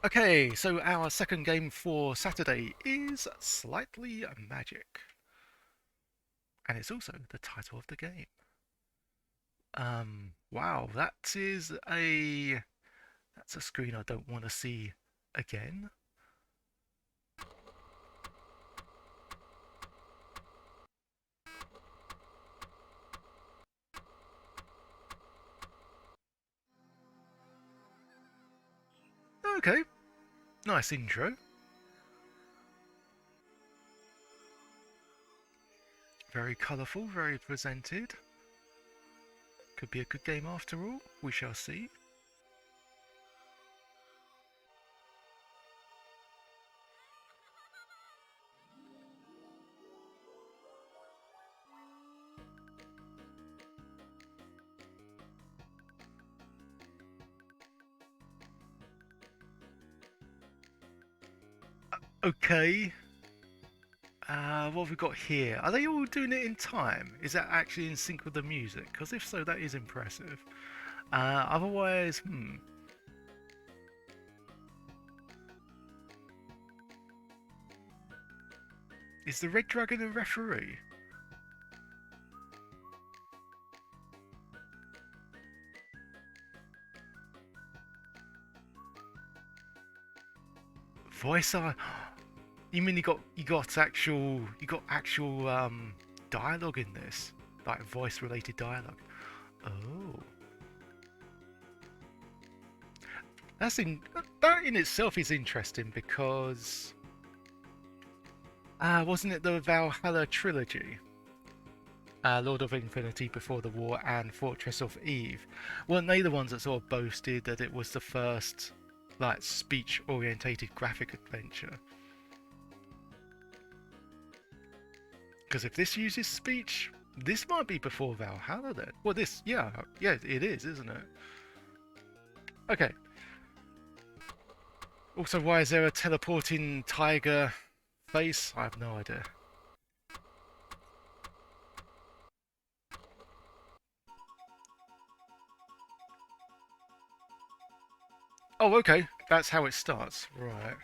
Okay, so our second game for Saturday is Slightly Magic, and it's also the title of the game. Wow, that's a screen I don't want to see again. Okay, nice intro. Very colourful, very presented. Could be a good game after all. We shall see. Okay, what have we got here? Are they all doing it in time? Is that actually in sync with the music? Because if so, that is impressive. Otherwise, is the Red Dragon a referee? Voice art? You mean you got actual dialogue in this, like voice related dialogue? Oh, that in itself is interesting because wasn't it the Valhalla trilogy? Lord of Infinity, Before the War, and Fortress of Eve. Weren't they the ones that sort of boasted that it was the first, like, speech-orientated graphic adventure? Because if this uses speech, this might be before Valhalla then. Well, yeah, it is, isn't it? Okay. Also, why is there a teleporting tiger face? I have no idea. Oh, okay. That's how it starts. Right.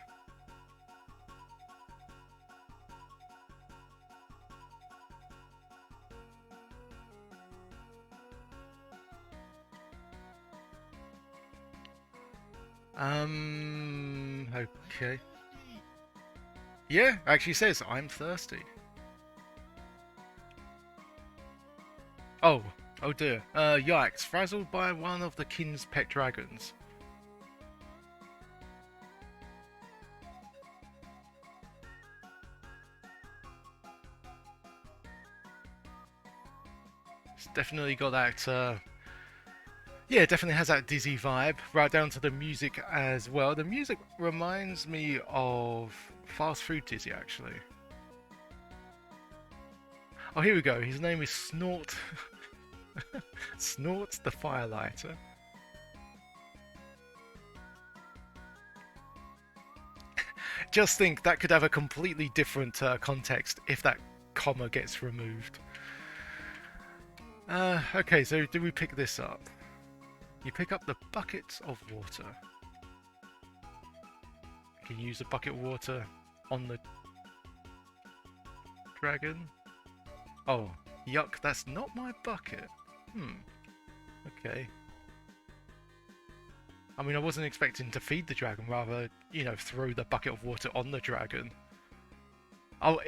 Okay. Yeah, actually says, I'm thirsty. Oh, oh dear. Yikes. Frazzled by one of the king's pet dragons. It's definitely got that, yeah, it definitely has that dizzy vibe, right down to the music as well. The music reminds me of Fast Food Dizzy, actually. Oh, here we go. His name is Snort. Snort the Firelighter. Just think that could have a completely different context if that comma gets removed. Okay, so do we pick this up? You pick up the bucket of water. You can use the bucket of water on the dragon. Oh, yuck, that's not my bucket. Okay. I mean, I wasn't expecting to feed the dragon, rather, throw the bucket of water on the dragon. Oh,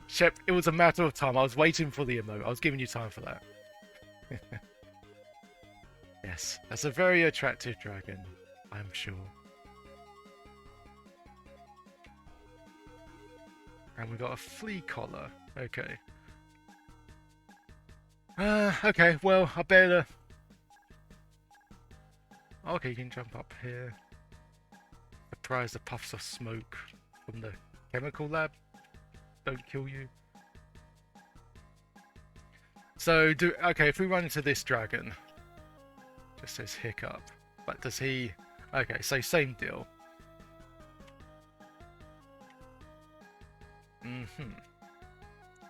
Shep, it was a matter of time. I was waiting for the emote. I was giving you time for that. Yes, that's a very attractive dragon, I'm sure. And we got a flea collar. Okay. Okay, well, I better... Okay, you can jump up here. Surprise the puffs of smoke from the chemical lab. Don't kill you. So, okay, if we run into this dragon, just says hiccup. But does he... Okay, so same deal.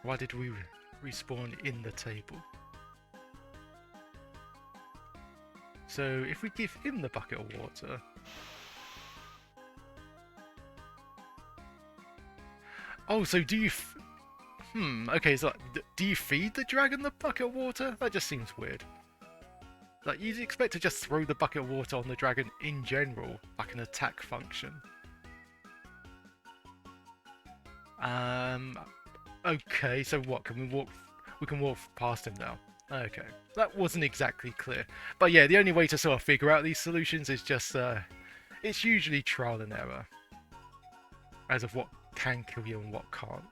Why did we respawn in the table? So if we give him the bucket of water... Oh, so do you... okay, so do you feed the dragon the bucket of water? That just seems weird. Like, you'd expect to just throw the bucket of water on the dragon in general, like an attack function. Okay, so what? Can we walk... We can walk past him now. Okay. That wasn't exactly clear. But yeah, the only way to sort of figure out these solutions is just, it's usually trial and error. As of what can kill you and what can't.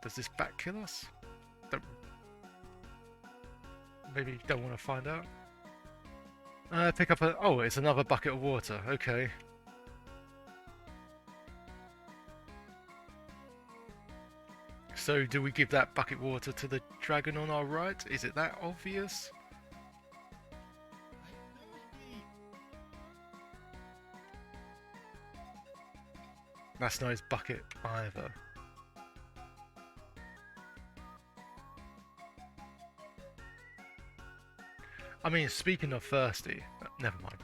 Does this bat kill us? Maybe you don't want to find out. Pick up a... Oh, it's another bucket of water. Okay. So do we give that bucket of water to the dragon on our right? Is it that obvious? That's not his bucket either. I mean, speaking of thirsty, never mind.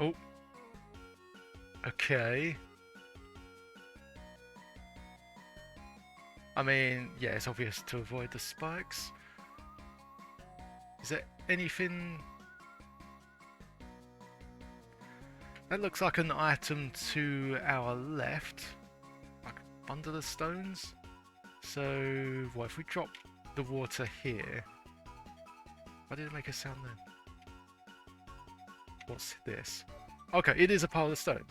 Oh. Okay. I mean, yeah, it's obvious to avoid the spikes. Is there anything... That looks like an item to our left. Like under the stones. So, what if we drop the water here? Why did it make a sound then? What's this? Okay, it is a pile of stones.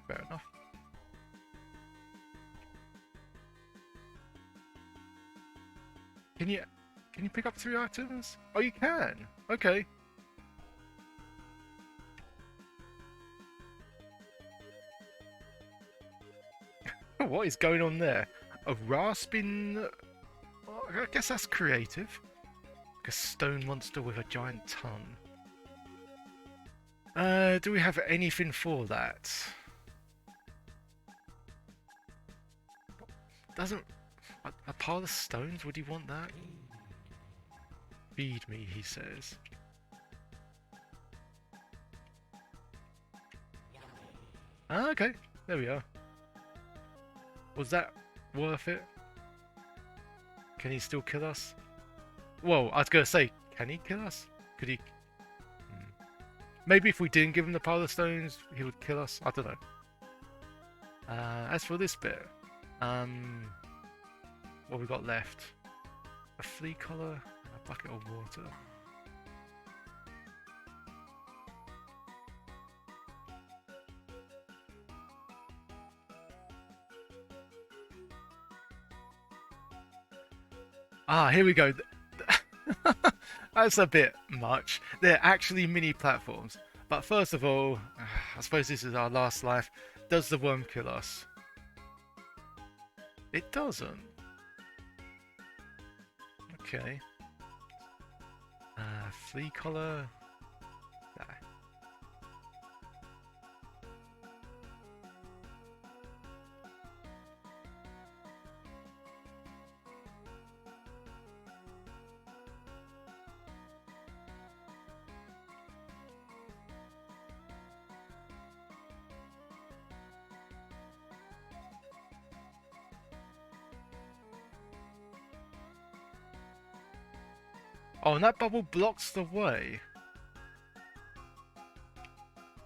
Fair enough. Can you pick up 3 items? Oh, you can. Okay. What is going on there? A rasping... I guess that's creative. Like a stone monster with a giant tongue. Do we have anything for that? Doesn't... A pile of stones? Would he want that? Feed me, he says. Ah, okay. There we are. Was that worth it? Can he still kill us? Whoa, I was going to say, can he kill us? Could he... Maybe if we didn't give him the pile of stones, he would kill us. I don't know. As for this bit, what we got left? A flea collar and a bucket of water. Ah, here we go. That's a bit much. They're actually mini platforms. But first of all, I suppose this is our last life. Does the worm kill us? It doesn't. Okay. Flea collar. Nah. Oh, and that bubble blocks the way.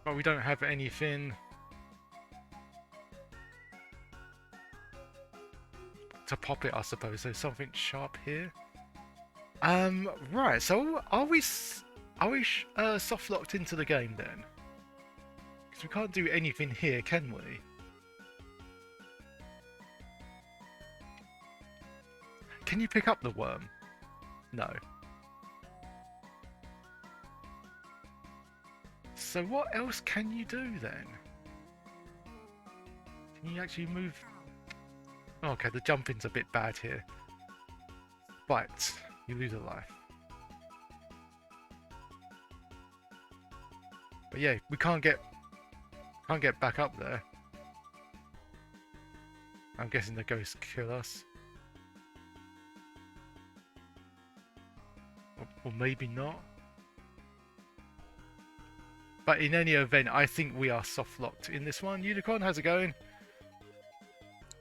But we don't have anything to pop it, I suppose. There's something sharp here. Right. So are we soft locked into the game then? Because we can't do anything here, can we? Can you pick up the worm? No. So what else can you do then? Can you actually move? Okay, the jumping's a bit bad here. But you lose a life. But yeah, we can't get back up there. I'm guessing the ghosts kill us. Or maybe not. But in any event, I think we are soft locked in this one. Unicorn, how's it going?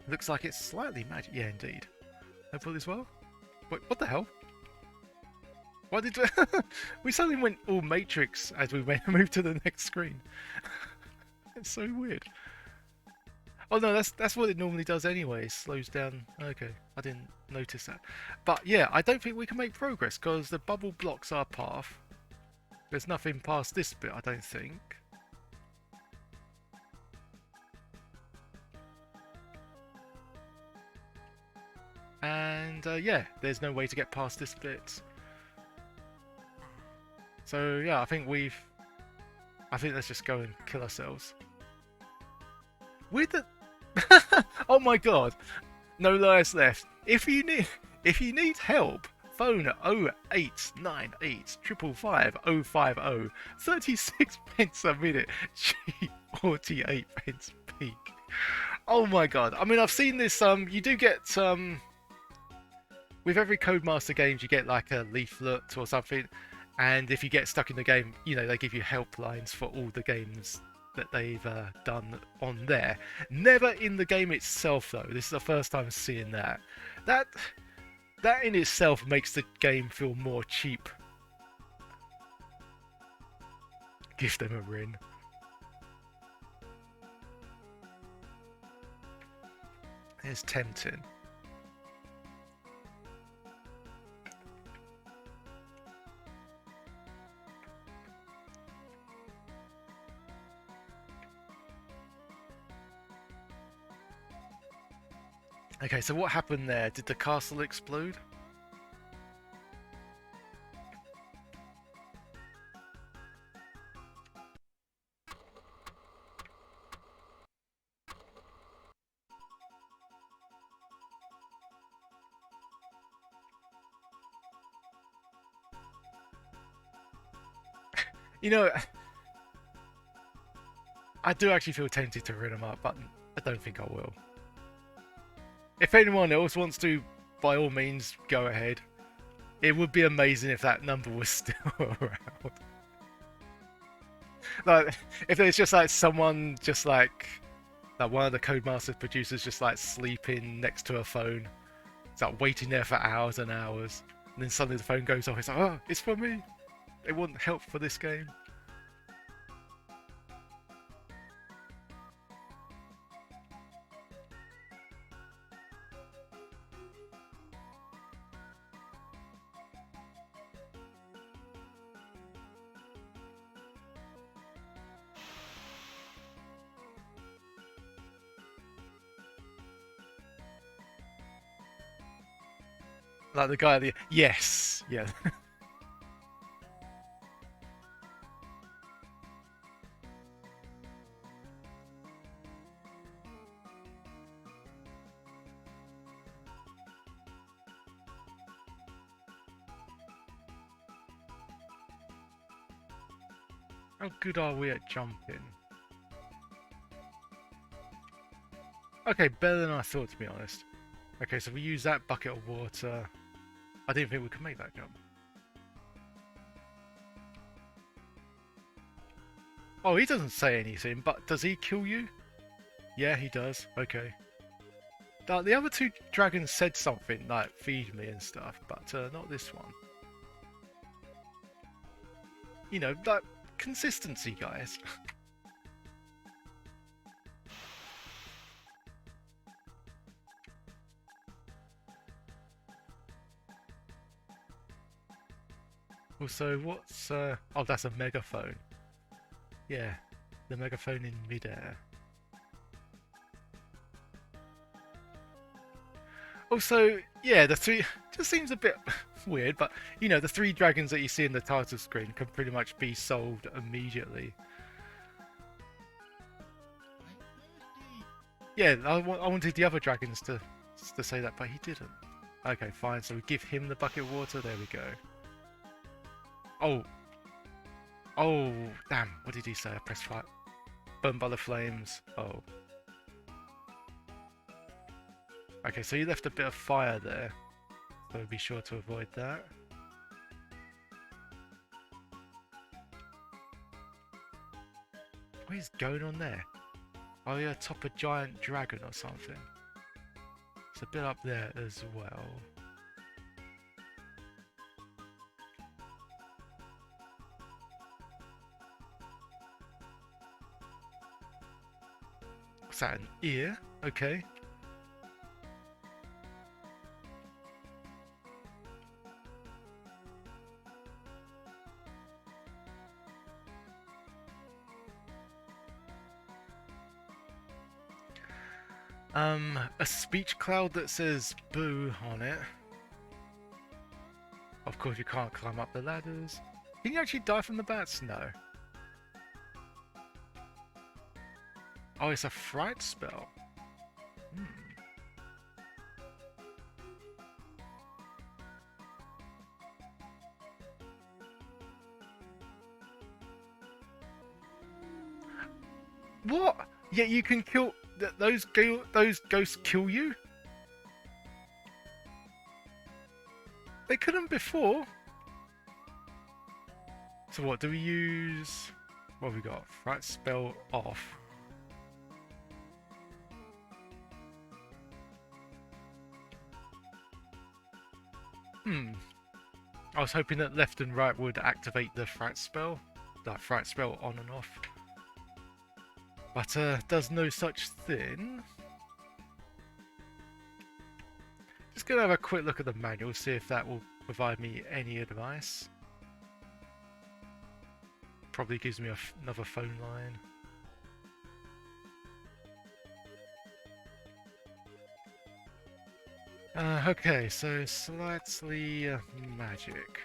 Looks like it's slightly magic. Yeah, indeed. Hopefully as well. Wait, what the hell? Why did we suddenly went all Matrix as we moved to the next screen? It's so weird. Oh no, that's what it normally does anyway. It slows down. Okay, I didn't notice that. But yeah, I don't think we can make progress because the bubble blocks our path. There's nothing past this bit, I don't think. And yeah, there's no way to get past this bit. So yeah, I think let's just go and kill ourselves. With the oh my god, no lives left. If you need help, phone 0898 555 050. 36 pence a minute. Cheap 48 pence peak. Oh my god. I mean, I've seen this. You do get with every Codemaster games, you get like a leaflet or something, and if you get stuck in the game, you know, they give you helplines for all the games that they've done on there. Never in the game itself, though. This is the first time seeing that. That in itself makes the game feel more cheap. Give them a ring. It's tempting. Okay, so what happened there? Did the castle explode? You know, I do actually feel tempted to ring them up, but I don't think I will. If anyone else wants to, by all means, go ahead. It would be amazing if that number was still around. Like, if there's just like someone, just like one of the Codemasters producers, just like sleeping next to a phone. It's like waiting there for hours and hours, and then suddenly the phone goes off. It's like, oh, it's for me. They want help for this game. Like the guy at the... Yes! Yeah. How good are we at jumping? Okay, better than I thought, to be honest. Okay, so we use that bucket of water. I didn't think we could make that jump. Oh, he doesn't say anything, but does he kill you? Yeah, he does. Okay. The other two dragons said something, like, feed me and stuff, but not this one. You know, like, consistency, guys. Also, what's... Oh, that's a megaphone. Yeah, the megaphone in midair. Also, yeah, the three... Just seems a bit weird, but, you know, the three dragons that you see in the title screen can pretty much be solved immediately. Yeah, I wanted the other dragons to say that, but he didn't. Okay, fine, so we give him the bucket of water, there we go. Oh. Oh, damn, what did he say? I pressed fire. Burned by the flames. Oh. Okay, so you left a bit of fire there. So be sure to avoid that. What is going on there? Oh, you're atop a giant dragon or something. It's a bit up there as well. What's that, an ear? Okay. A speech cloud that says boo on it. Of course you can't climb up the ladders. Can you actually die from the bats? No. Oh, it's a fright spell. What? Yeah, you can kill... Those ghosts kill you? They couldn't before. So what, do we use... What have we got? Fright spell off. I was hoping that left and right would activate the fright spell. That fright spell on and off. But does no such thing. Just gonna have a quick look at the manual, see if that will provide me any advice. Probably gives me another phone line. Okay, so slightly magic.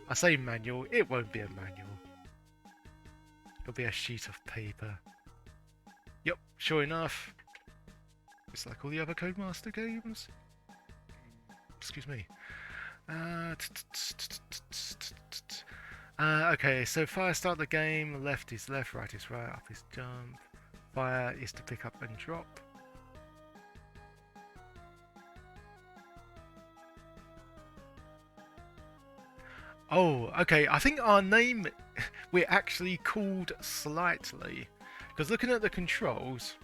I say manual, it won't be a manual. It'll be a sheet of paper. Yep, sure enough. It's like all the other Codemaster games. Excuse me. Okay, so fire start the game, left is left, right is right, up is jump. Fire is to pick up and drop. Oh, okay, I think our name, we're actually called slightly. Because looking at the controls,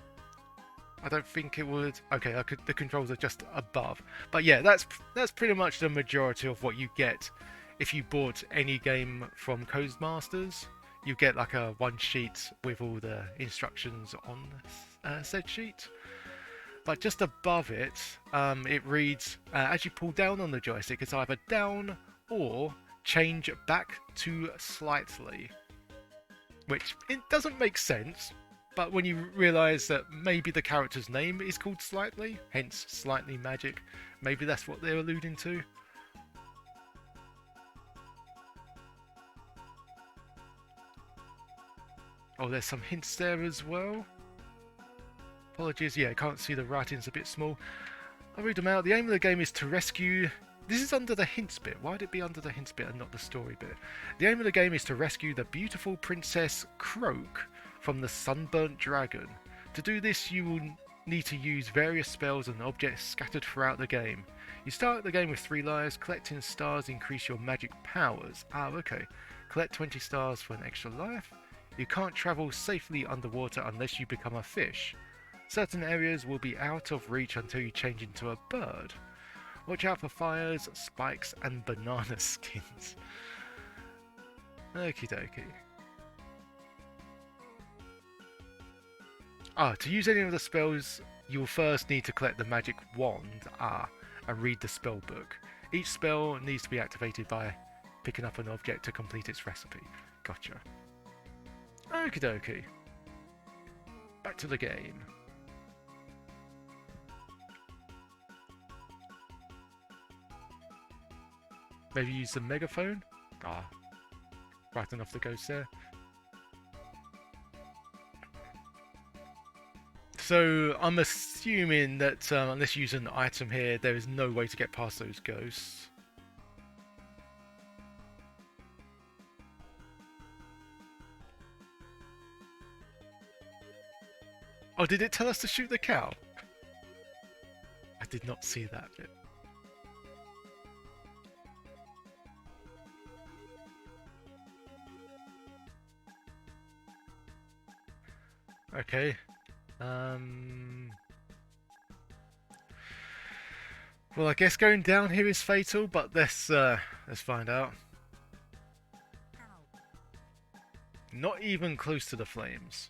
I don't think it would... Okay, the controls are just above. But yeah, that's pretty much the majority of what you get if you bought any game from Codemasters. You get like a one sheet with all the instructions on said sheet. But just above it, it reads, as you pull down on the joystick, it's either down or change back to slightly. Which, it doesn't make sense, but when you realise that maybe the character's name is called Slightly, hence Slightly Magic, maybe that's what they're alluding to. Oh, there's some hints there as well. Apologies, yeah, I can't see the writing's a bit small. I'll read them out. The aim of the game is to rescue... This is under the hints bit. Why'd it be under the hints bit and not the story bit? The aim of the game is to rescue the beautiful Princess Croak from the sunburnt dragon. To do this, you will need to use various spells and objects scattered throughout the game. You start the game with 3 lives. Collecting stars increase your magic powers. Ah, okay. Collect 20 stars for an extra life. You can't travel safely underwater unless you become a fish. Certain areas will be out of reach until you change into a bird. Watch out for fires, spikes, and banana skins. Okie dokie. To use any of the spells, you'll first need to collect the magic wand, and read the spell book. Each spell needs to be activated by picking up an object to complete its recipe. Gotcha. Okie dokie. Back to the game. Maybe use the megaphone? Right enough the ghost there. So I'm assuming that unless you use an item here, there is no way to get past those ghosts. Oh, did it tell us to shoot the cow? I did not see that bit. Okay. Well, I guess going down here is fatal, but let's find out. Not even close to the flames.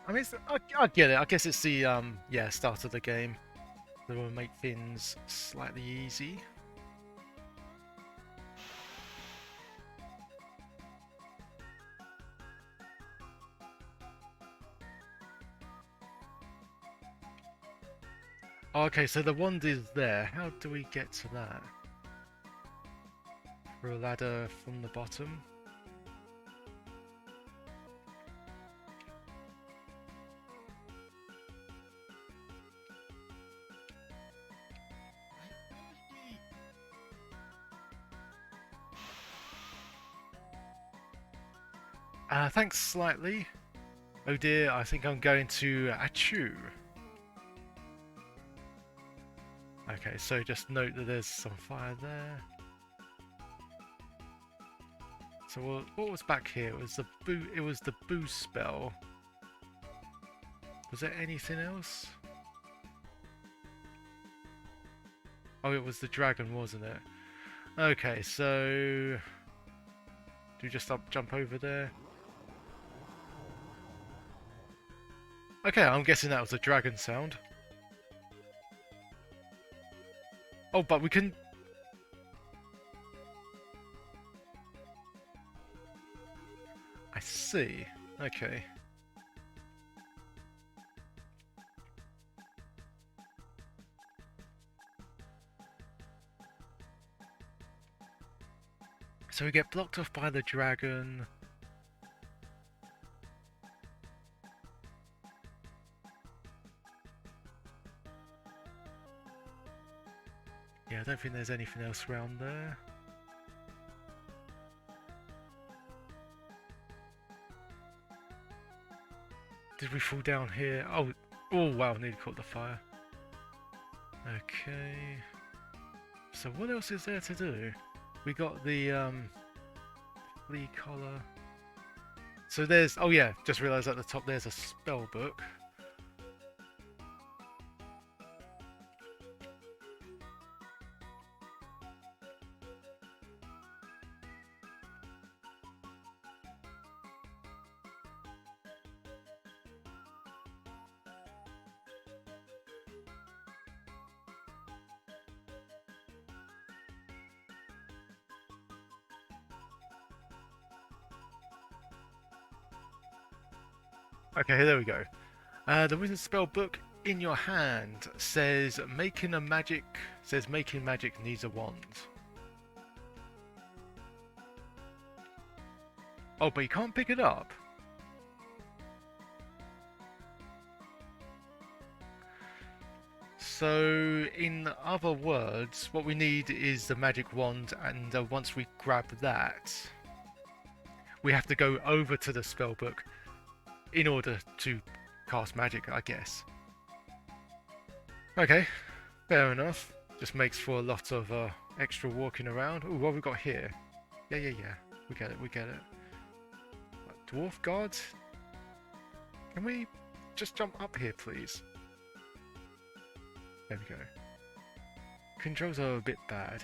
I mean, I get it. I guess it's the yeah, start of the game. That will make things slightly easy. Okay, so the wand is there. How do we get to that? Through a ladder from the bottom? Thanks slightly. Oh dear, I think I'm going to achoo. Okay, so just note that there's some fire there. So what was back here? It was the boost spell. Was there anything else? Oh, it was the dragon, wasn't it? Okay, so do we just jump over there? Okay, I'm guessing that was a dragon sound. Oh, but we can... I see. Okay. So we get blocked off by the dragon. Yeah, I don't think there's anything else around there. Did we fall down here? Oh, wow, nearly caught the fire. Okay. So what else is there to do? We got the flea collar. So there's, oh yeah, just realised at the top there's a spell book. Okay, there we go. The wizard spell book in your hand says making magic needs a wand. Oh, but you can't pick it up. So, in other words, what we need is the magic wand, and once we grab that, we have to go over to the spellbook in order to cast magic, I guess. Okay, fair enough. Just makes for a lot of extra walking around. Ooh, what have we got here? Yeah. We get it. What, dwarf guards? Can we just jump up here, please? There we go. Controls are a bit bad.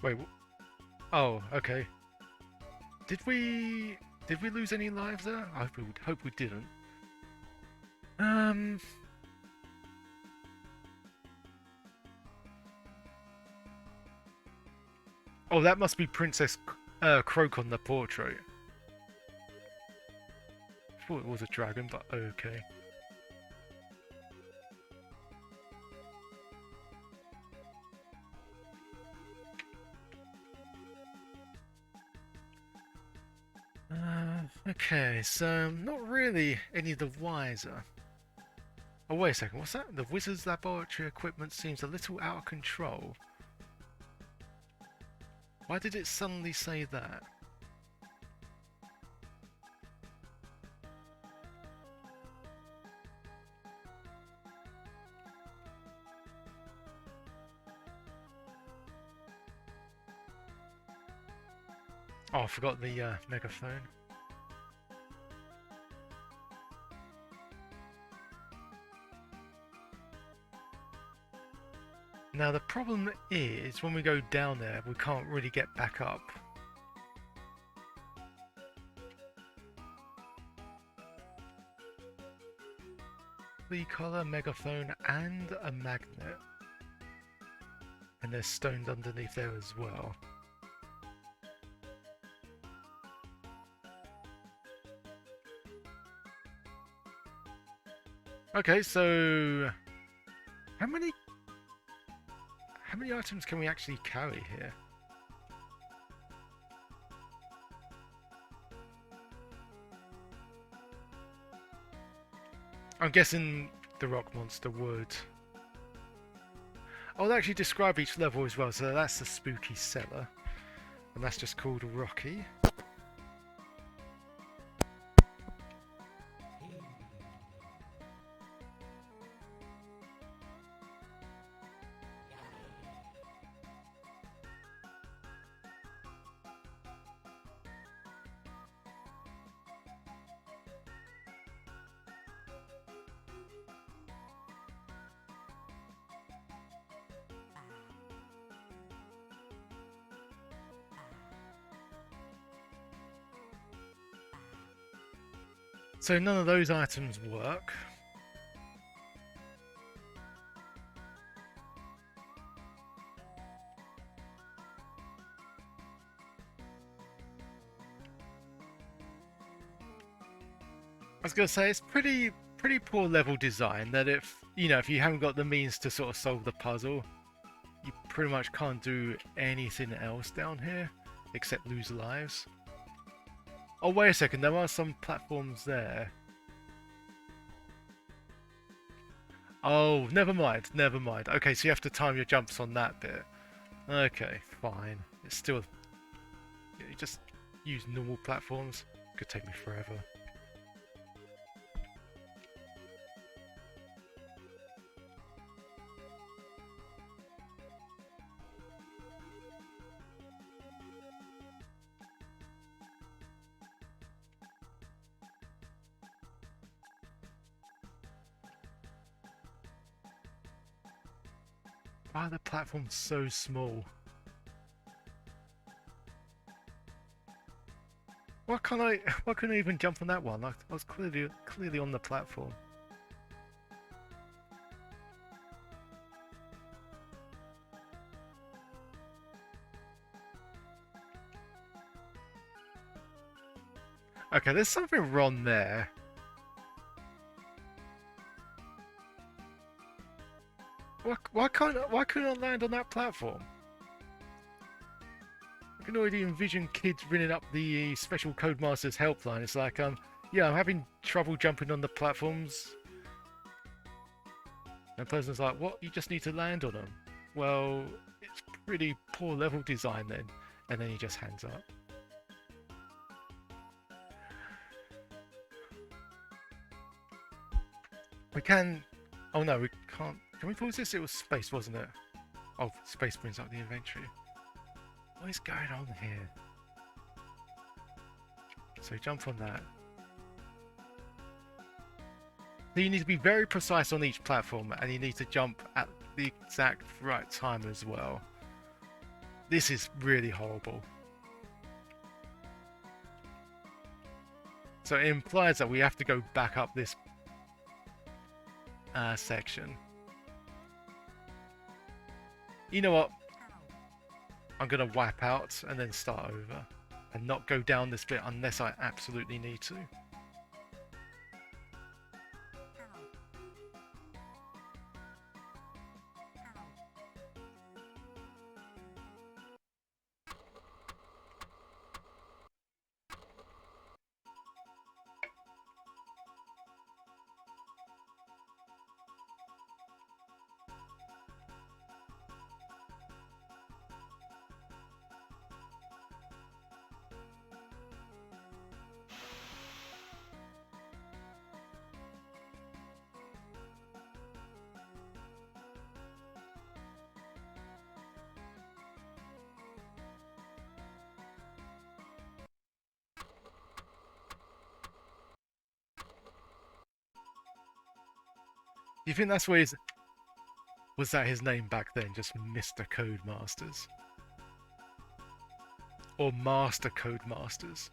Wait. Oh, okay. Did we lose any lives there? I hope we didn't. Um. Oh, that must be Princess Croak on the portrait. I thought it was a dragon, but okay. Okay, so not really any the wiser. Oh, wait a second, what's that? The wizard's laboratory equipment seems a little out of control. Why did it suddenly say that? Oh, I forgot the megaphone. Now the problem is, when we go down there, we can't really get back up. The collar, megaphone, and a magnet. And there's stones underneath there as well. Okay, so how many items can we actually carry here? I'm guessing the rock monster would. I'll actually describe each level as well. So that's the spooky cellar, and that's just called Rocky. So none of those items work. I was gonna say it's pretty poor level design. That if if you haven't got the means to sort of solve the puzzle, you pretty much can't do anything else down here except lose lives. Oh, wait a second, there are some platforms there. Oh, never mind, never mind. Okay, so you have to time your jumps on that bit. Okay, fine. It's still... You just use normal platforms. Could take me forever. Why are the platforms so small? Why couldn't I even jump on that one? I was clearly on the platform. Okay, there's something wrong there. Why couldn't I land on that platform? I can already envision kids ringing up the Special Codemasters helpline. It's like, yeah, I'm having trouble jumping on the platforms. And the person's like, what? You just need to land on them. Well, it's pretty poor level design then. And then he just hangs up. We can... Oh no, we can't... Can we pause this? It was space, wasn't it? Oh, space brings up the inventory. What is going on here? So jump on that. So you need to be very precise on each platform, and you need to jump at the exact right time as well. This is really horrible. So it implies that we have to go back up this section. You know what? I'm gonna wipe out and then start over. And not go down this bit unless I absolutely need to. Do you think that's where his... Was that his name back then? Just Mr. Codemasters? Or Master Codemasters?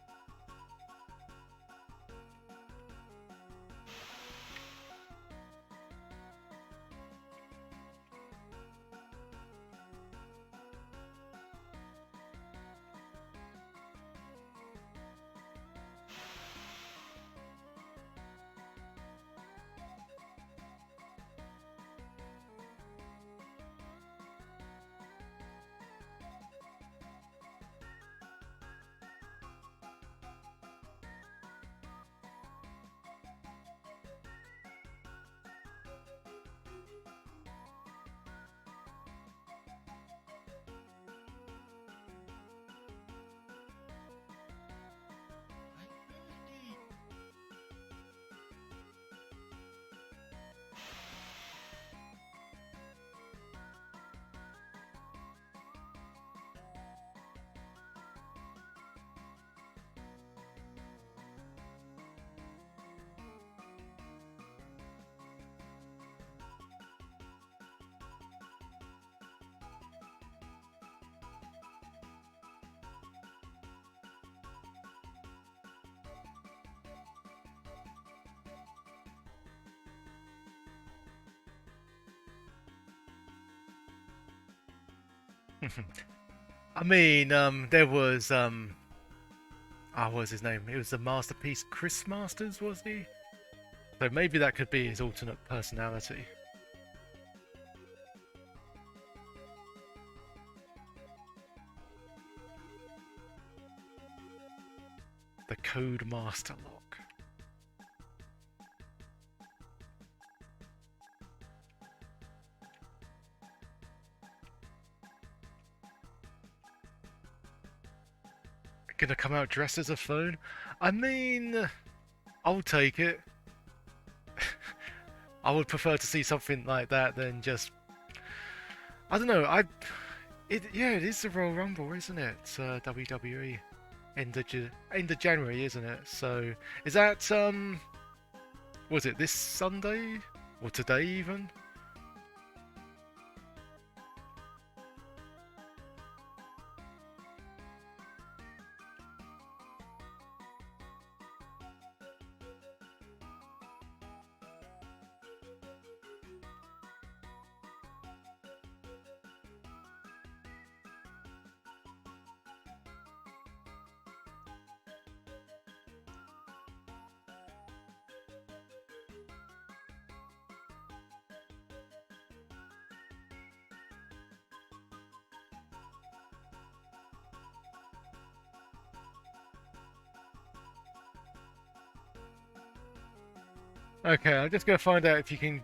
I mean, there was, what was his name? It was the Masterpiece Chris Masters, was he? So maybe that could be his alternate personality. The Codemaster lock. Gonna come out dressed as a phone? I mean, I'll take it. I would prefer to see something like that than just... I don't know, yeah, it is the Royal Rumble, isn't it? It's WWE. End of January, isn't it? So, is that, was it this Sunday? Or today even? Okay, I'm just going to find out if you can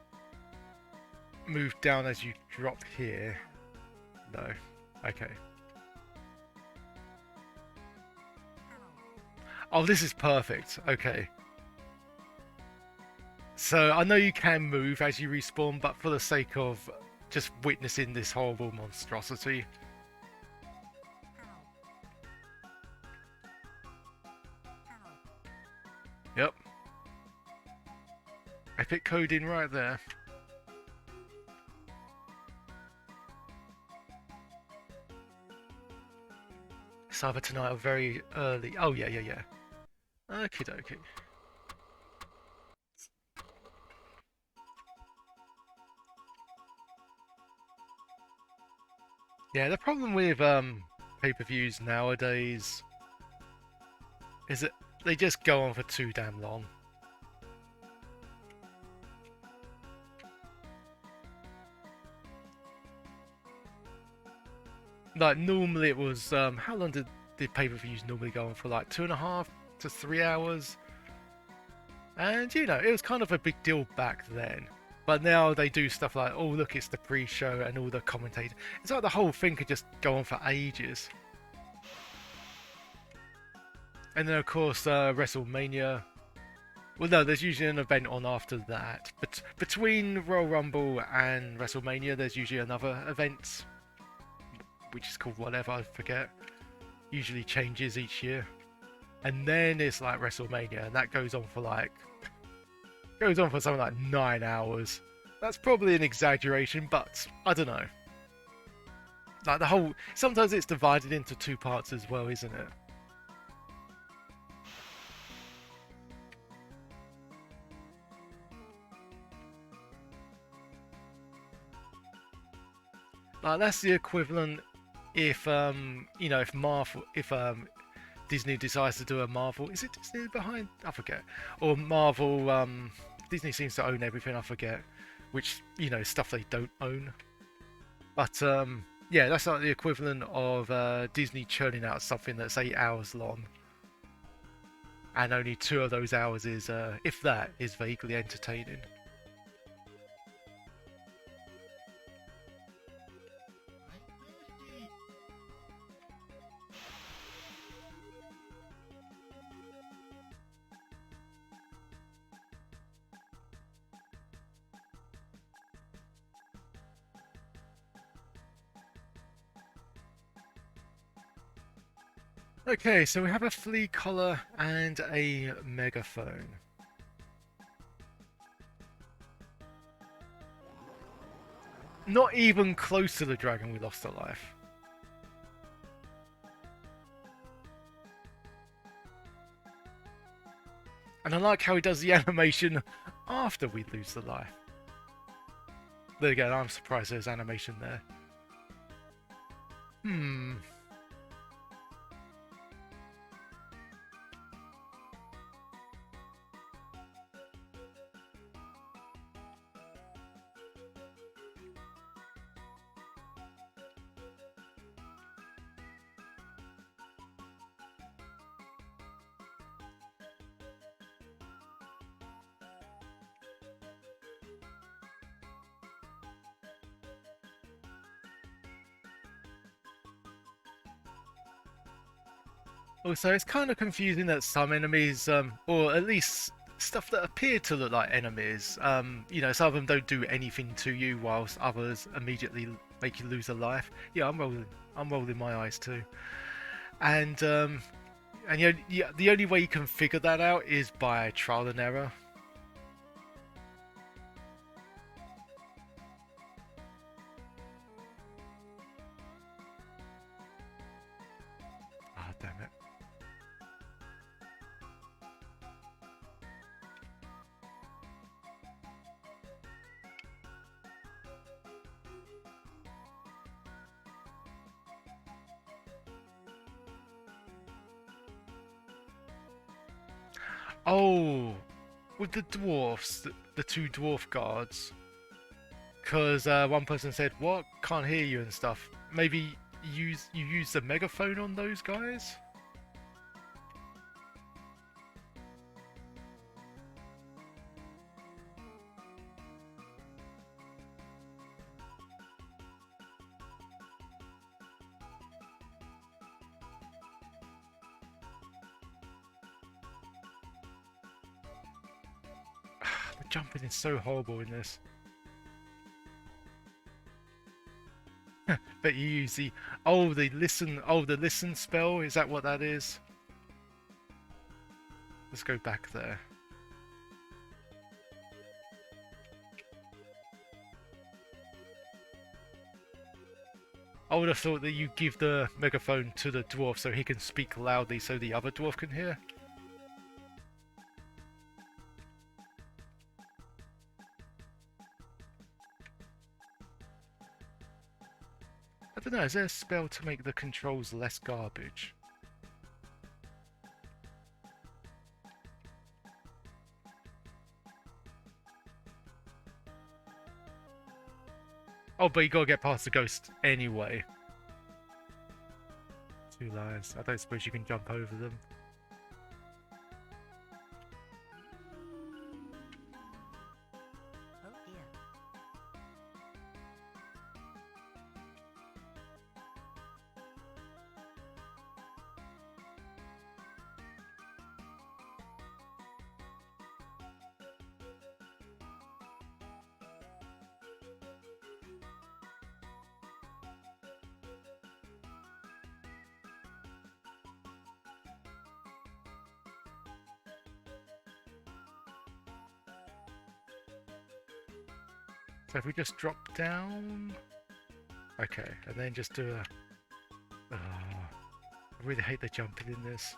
move down as you drop here. No. Okay. Oh, this is perfect. Okay. So, I know you can move as you respawn, but for the sake of just witnessing this horrible monstrosity. Yep. Epic coding right there. It's either tonight or very early. Oh, yeah. Okie dokie. Yeah, the problem with pay-per-views nowadays is that they just go on for too damn long. Like normally it was how long did the pay-per-views normally go on for? Like 2.5 to 3 hours, and you know it was kind of a big deal back then. But now they do stuff like, oh look, it's the pre-show and all the commentators. It's like the whole thing could just go on for ages. And then of course WrestleMania. Well, no, there's usually an event on after that. But between Royal Rumble and WrestleMania, there's usually another event, which is called whatever, I forget. Usually changes each year. And then it's like WrestleMania, and that goes on for something like 9 hours. That's probably an exaggeration, but I don't know. Like the whole, sometimes it's divided into two parts as well, isn't it? Like that's the equivalent if if Marvel if Disney decides to do a Marvel, is it Disney behind? I forget. Or Marvel Disney seems to own everything, I forget. Which, stuff they don't own. But yeah, that's like the equivalent of Disney churning out something that's 8 hours long. And only 2 of those hours is, if that, is vaguely entertaining. Okay, so we have a flea collar and a megaphone. Not even close to the dragon we lost to life. And I like how he does the animation after we lose the life. There again, I'm surprised there's animation there. Hmm. Also, it's kind of confusing that some enemies, or at least stuff that appear to look like enemies, some of them don't do anything to you, whilst others immediately make you lose a life. Yeah, I'm rolling my eyes too. And the only way you can figure that out is by trial and error. Ah, damn it. Oh, with the dwarfs, the two dwarf guards, because one person said, "What? Can't hear you" and stuff. Maybe you use the megaphone on those guys. The jumping is so horrible in this. But you use the listen spell. Is that what that is? Let's go back there. I would have thought that you give the megaphone to the dwarf so he can speak loudly so the other dwarf can hear. don't know, is there a spell to make the controls less garbage? Oh, but you gotta get past the ghost anyway. 2 lives. I don't suppose you can jump over them. So if we just drop down... Okay, and then just do a... Oh, I really hate the jumping in this.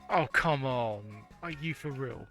Oh, come on. Are you for real?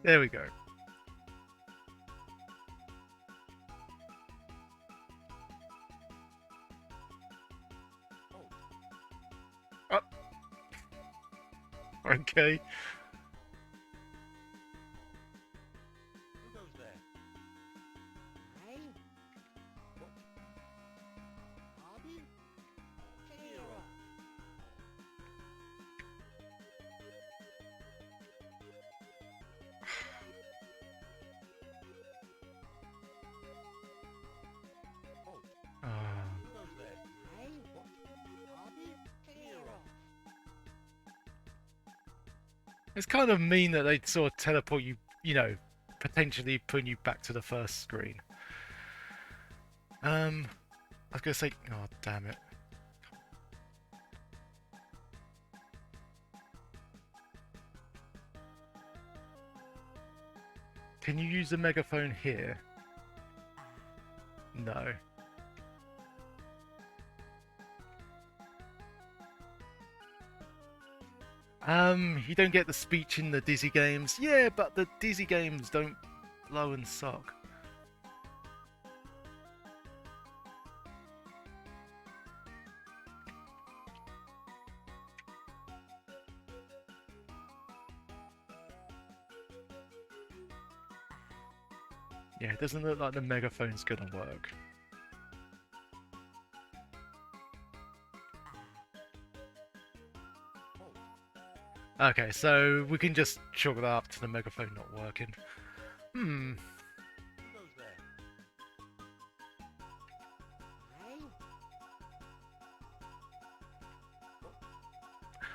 There we go. Oh. Okay. Who goes there? Hey? Bobby? Kira. Who goes there? Hey? Bobby? Kira. It's kind of mean that they sort of teleport you, you know, potentially putting you back to the first screen. I was gonna say, oh damn it. Can you use the megaphone here? No. You don't get the speech in the Dizzy games. Yeah, but the Dizzy games don't blow and suck. Yeah, it doesn't look like the megaphone's gonna work. Okay, so we can just chalk that up to the megaphone not working. Who goes there? Hey?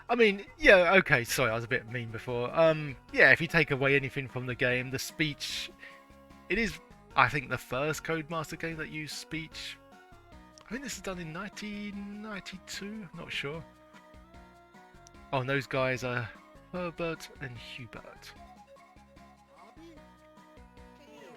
I mean, yeah, okay, sorry, I was a bit mean before. Yeah, if you take away anything from the game, the speech... It is, I think, the first Codemaster game that used speech. I think this is done in 1992, not sure. Oh, and those guys are Herbert and Hubert. Bobby? Kira.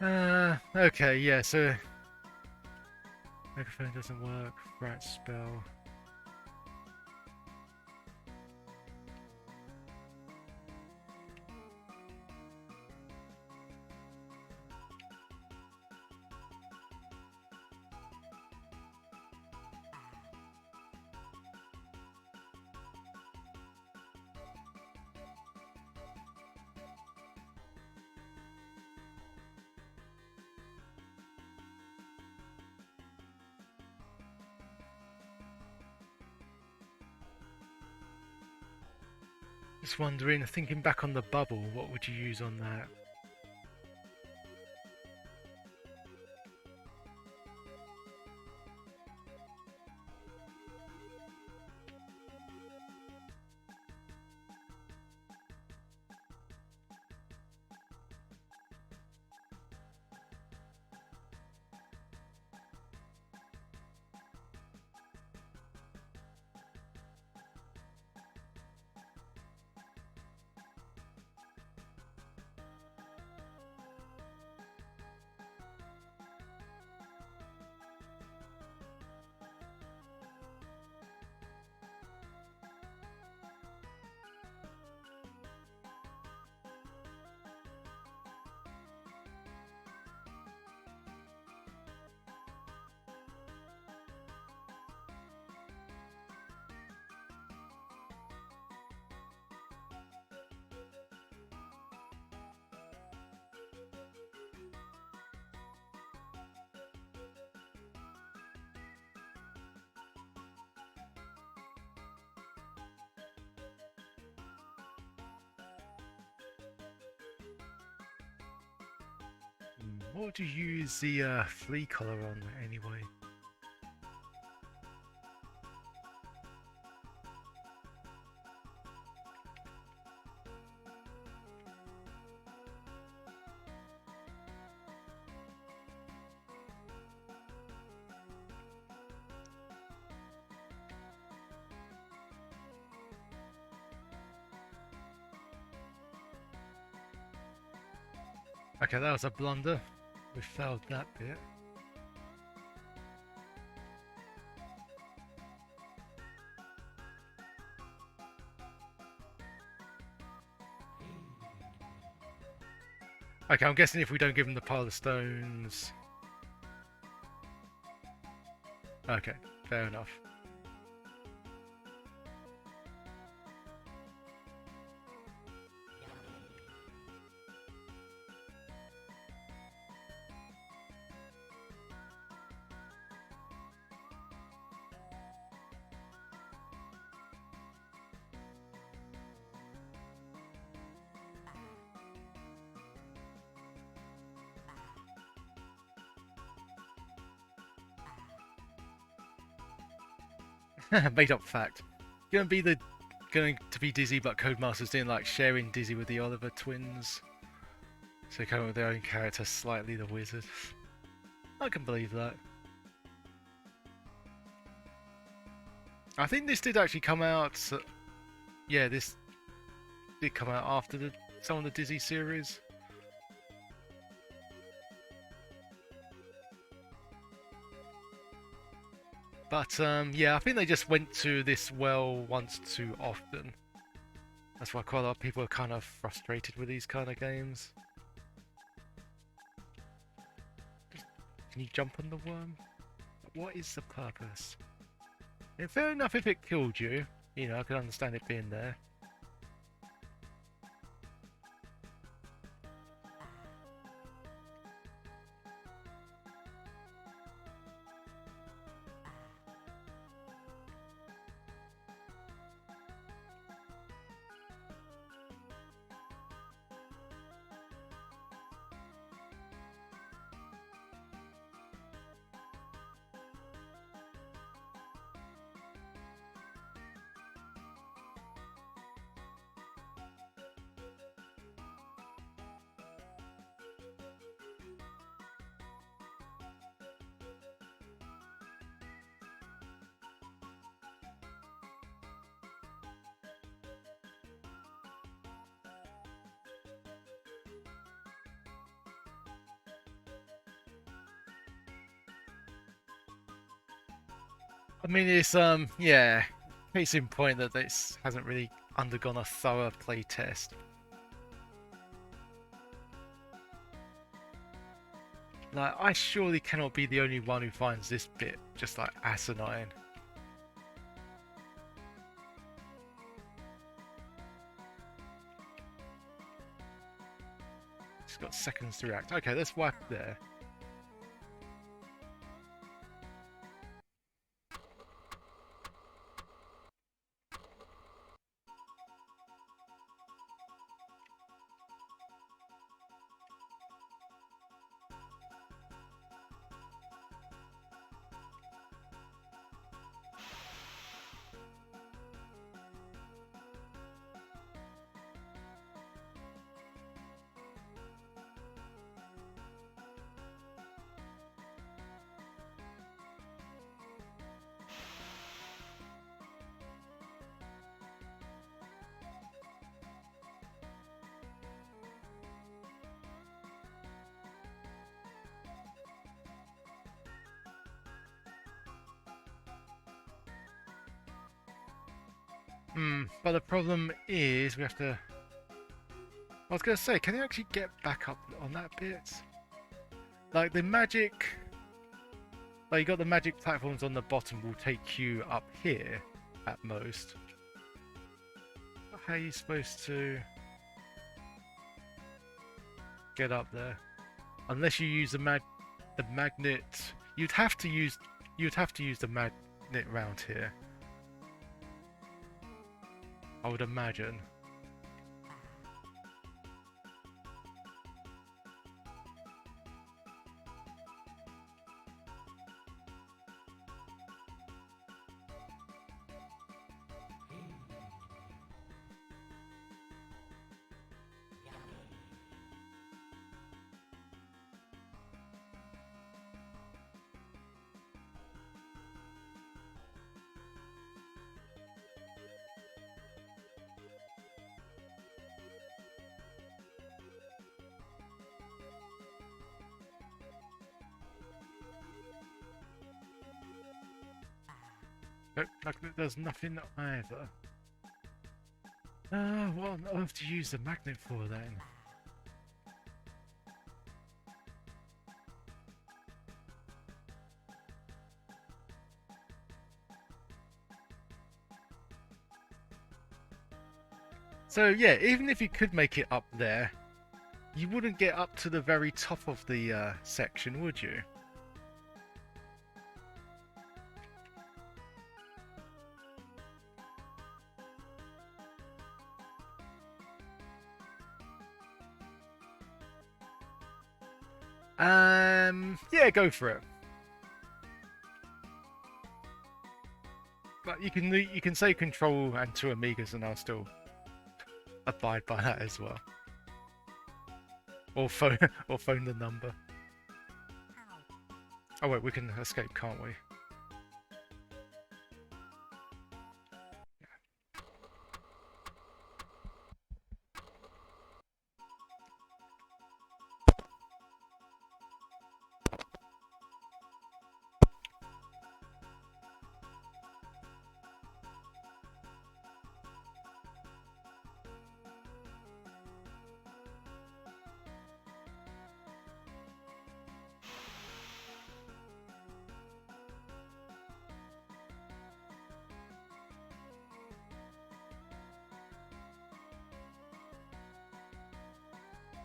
Okay, yeah, so microphone doesn't work, rat spell. Just wondering, thinking back on the bubble, what would you use on that? What would you use the flea collar on anyway? Okay, that was a blunder. We failed that bit. Okay, I'm guessing if we don't give him the pile of stones... Okay, fair enough. Made up fact. Going to be Dizzy, but Codemasters didn't like sharing Dizzy with the Oliver twins. So they come up with their own character, slightly the wizard. I can believe that. I think this did actually come out. Yeah, this did come out after some of the Dizzy series. But yeah, I think they just went to this well once too often. That's why quite a lot of people are kind of frustrated with these kind of games. Can you jump on the worm? What is the purpose? Yeah, fair enough if it killed you. You know, I can understand it being there. I mean, it's yeah, case in point that this hasn't really undergone a thorough play test. Like, I surely cannot be the only one who finds this bit just like asinine. It's got seconds to react. Okay, let's wipe there. But the problem is we have to... I was going to say, can you actually get back up on that bit? Like the magic... Like you got the magic platforms on the bottom will take you up here at most. But how are you supposed to get up there? Unless you use the magnet... You'd have to use the magnet round here. I would imagine. Like there's nothing either. What on earth do you use the magnet for then? So yeah, even if you could make it up there, you wouldn't get up to the very top of the section, would you? Yeah, go for it. But you can say control and 2 Amigas, and I'll still abide by that as well. Or phone or phone the number. Oh wait, we can escape, can't we?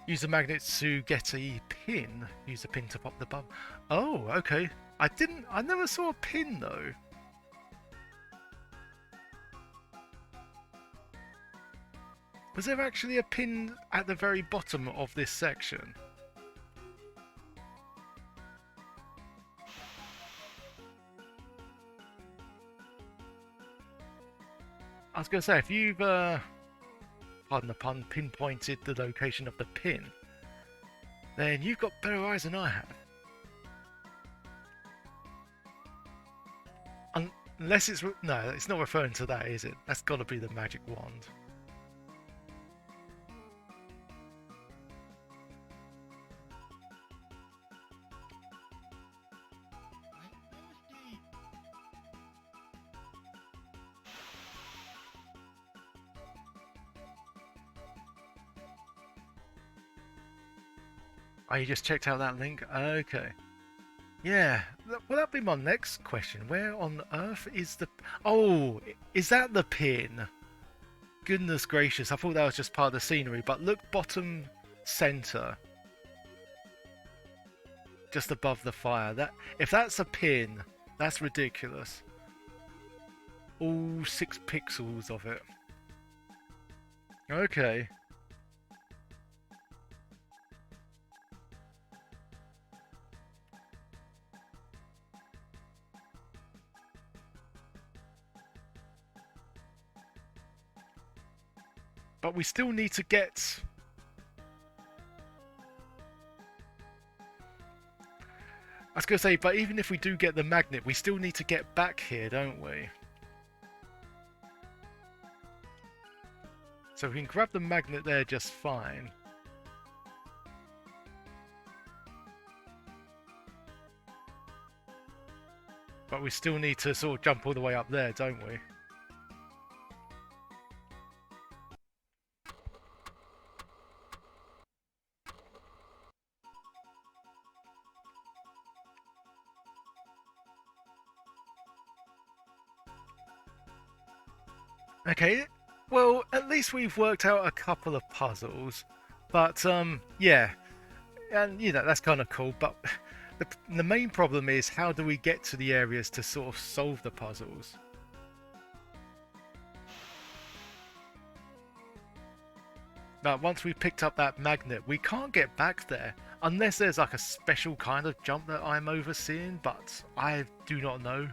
Use the magnet to get a pin. Use the pin to pop the button. Oh, okay. I never saw a pin though. Was there actually a pin at the very bottom of this section? I was going to say, if you've, pardon the pun, pinpointed the location of the pin, then you've got better eyes than I have. Unless it's... No, it's not referring to that, is it? That's got to be the magic wand. Oh, you just checked out that link? Okay. Yeah. Well, that'd be my next question. Where on earth is the... Oh, is that the pin? Goodness gracious, I thought that was just part of the scenery, but look bottom center. Just above the fire. That if that's a pin, that's ridiculous. All 6 pixels of it. Okay. But we still need to get... I was going to say, but even if we do get the magnet, we still need to get back here, don't we? So we can grab the magnet there just fine. But we still need to sort of jump all the way up there, don't we? Okay, well, at least we've worked out a couple of puzzles. But, yeah. And, you know, that's kind of cool. But the main problem is, how do we get to the areas to sort of solve the puzzles? Now, once we picked up that magnet, we can't get back there. Unless there's like a special kind of jump that I'm overseeing, but I do not know.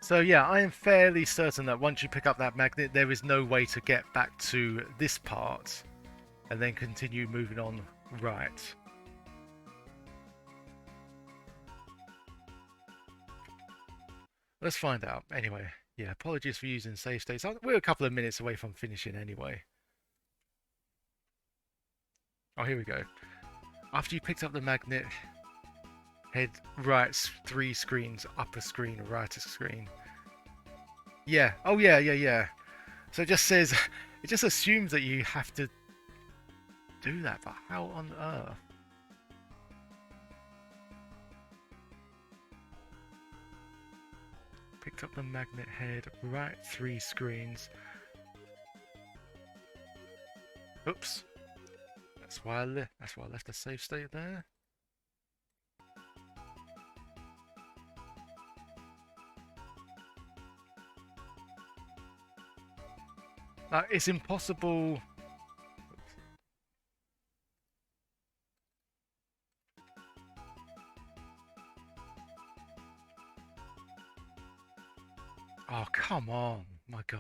So yeah, I am fairly certain that once you pick up that magnet, there is no way to get back to this part and then continue moving on right. Let's find out. Anyway, yeah, apologies for using save states. We're a couple of minutes away from finishing anyway. Oh, here we go. After you picked up the magnet, head right 3 screens, upper screen, right screen. Yeah. Oh, yeah. So it just says, it just assumes that you have to do that, but how on earth? Picked up the magnet head, right 3 screens. Oops. That's why I left the save state there. It's impossible. Oh, come on. My God.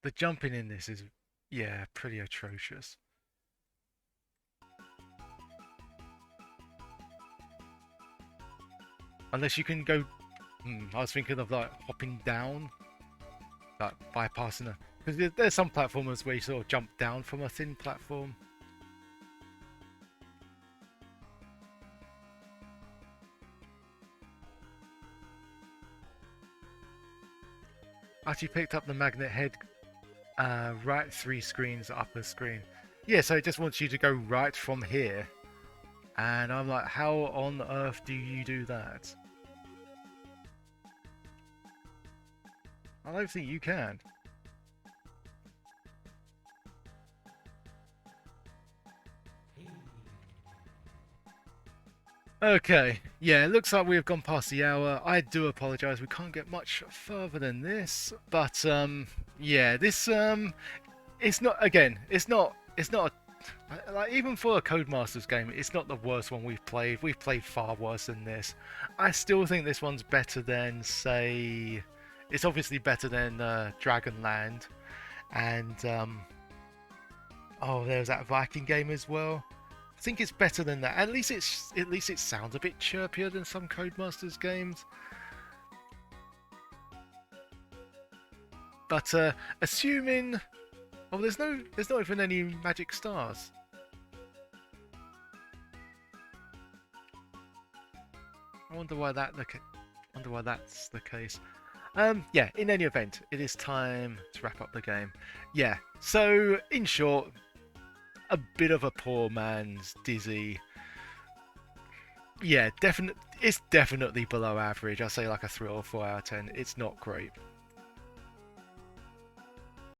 The jumping in this is, yeah, pretty atrocious. Unless you can go... I was thinking of like hopping down. Like bypassing a... Because there's some platformers where you sort of jump down from a thin platform. After you picked up the magnet head, right 3 screens, upper screen. Yeah, so it just wants you to go right from here. And I'm like, how on earth do you do that? I don't think you can. Okay, yeah, it looks like we've gone past the hour. I do apologise, we can't get much further than this, but yeah, this it's not, again, it's not like, even for a Codemasters game, it's not the worst one we've played. We've played far worse than this. I still think this one's better than, say, it's obviously better than Dragonland. and oh, there was that Viking game as well. I think it's better than that. At least it sounds a bit chirpier than some Codemasters games. But assuming, oh, there's not even any magic stars. I wonder why that's the case. Yeah, in any event, it is time to wrap up the game. Yeah, so in short, a bit of a poor man's Dizzy. Yeah, it's definitely below average. I'd say like a 3 or 4 out of 10. It's not great.